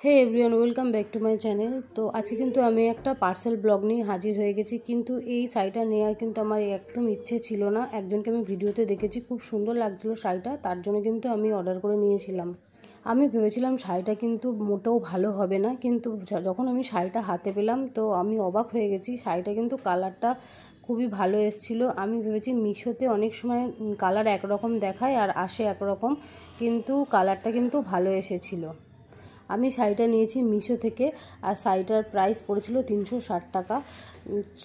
Hey everyone, welcome back to my channel. তো আজকে কিন্তু আমি একটা পার্সেল ব্লগ নিয়ে হাজির হয়ে গেছি। কিন্তু এই শাড়িটা নেওয়ার কিন্তু আমার একদম ইচ্ছে ছিল না। একজনকে আমি ভিডিওতে দেখেছি, খুব সুন্দর লাগছিলো শাড়িটা, তার জন্য কিন্তু আমি অর্ডার করে নিয়েছিলাম। আমি ভেবেছিলাম শাড়িটা কিন্তু মোটেও ভালো হবে না, কিন্তু যখন আমি শাড়িটা হাতে পেলাম তো আমি অবাক হয়ে গেছি। শাড়িটা কিন্তু কালারটা খুবই ভালো এসেছিলো। আমি ভেবেছি মিশোতে অনেক সময় কালার একরকম দেখায় আর আসে একরকম, কিন্তু কালারটা কিন্তু ভালো এসেছিলো। আমি শাড়িটা নিয়েছি মিশো থেকে, আর শাড়িটার প্রাইস পড়েছিল 360 টাকা।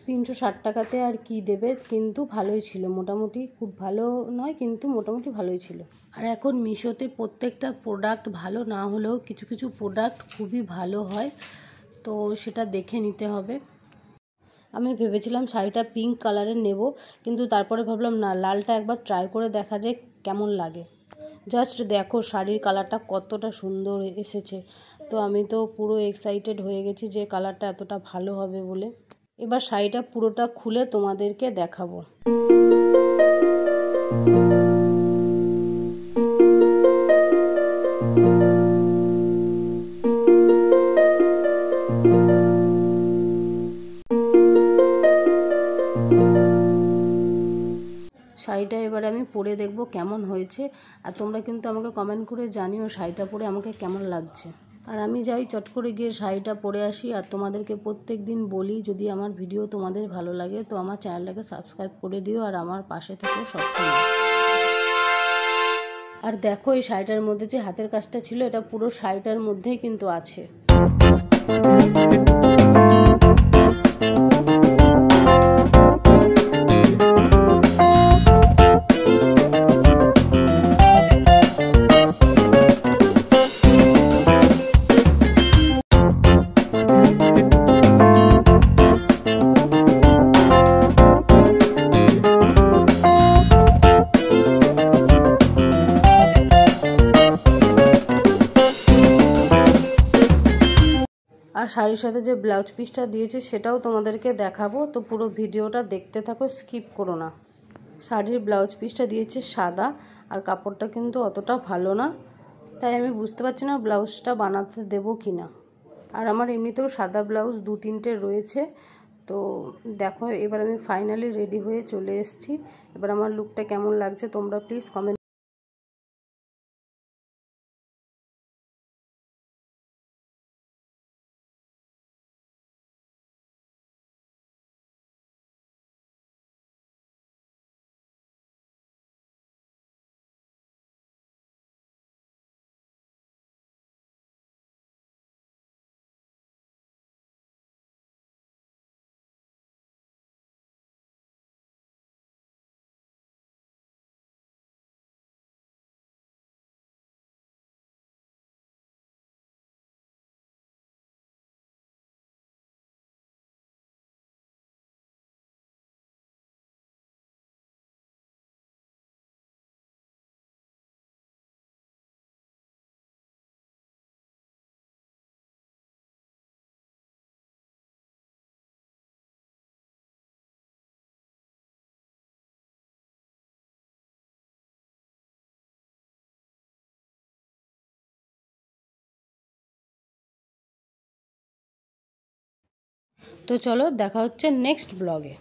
360 টাকাতে আর কি দেবে, কিন্তু ভালোই ছিল মোটামুটি, খুব ভালো নয় কিন্তু মোটামুটি ভালোই ছিল। আর এখন মিশোতে প্রত্যেকটা প্রোডাক্ট ভালো না হলেও কিছু কিছু প্রোডাক্ট খুবই ভালো হয়, তো সেটা দেখে নিতে হবে। আমি ভেবেছিলাম শাড়িটা পিঙ্ক কালারের নেব, কিন্তু তারপরে ভাবলাম না, লালটা একবার ট্রাই করে দেখা যায় কেমন লাগে। জাস্ট দেখো শাড়ির কালারটা কতটা সুন্দর এসেছে। তো আমি তো পুরো এক্সাইটেড হয়ে গেছি যে কালারটা এতটা ভালো হবে বলে। এবার শাড়িটা পুরোটা খুলে তোমাদেরকে দেখাবো। শাড়িটা এবার আমি পরে দেখব কেমন হয়েছে, আর তোমরা কিন্তু আমাকে কমেন্ট করে জানিও শাড়িটা পরে আমাকে কেমন লাগছে। আর আমি যাই চট করে গিয়ে শাড়িটা পরে আসি। আর তোমাদেরকে প্রত্যেক দিন বলি, যদি আমার ভিডিও তোমাদের ভালো লাগে তো আমার চ্যানেলটাকে সাবস্ক্রাইব করে দিও আর আমার পাশে থেকো সবসময়। আর দেখো এই শাড়িটার মধ্যে যে হাতের কাজটা ছিল, এটা পুরো শাড়িটার মধ্যেই কিন্তু আছে। আর শাড়ির সাথে যে ব্লাউজ পিসটা দিয়েছে সেটাও তোমাদেরকে দেখাবো, তো পুরো ভিডিওটা দেখতে থাকো, স্কিপ করো না। শাড়ির ব্লাউজ পিসটা দিয়েছে সাদা, আর কাপড়টা কিন্তু অতটা ভালো না, তাই আমি বুঝতে পারছি না ব্লাউজটা বানাতে দেবো কি না। আর আমার এমনিতেও সাদা ব্লাউজ 2-3টে রয়েছে। তো দেখো এবার আমি ফাইনালি রেডি হয়ে চলে এসেছি। এবার আমার লুকটা কেমন লাগছে তোমরা প্লিজ কমেন্ট। তো চলো দেখা হচ্ছে নেক্সট ব্লগে।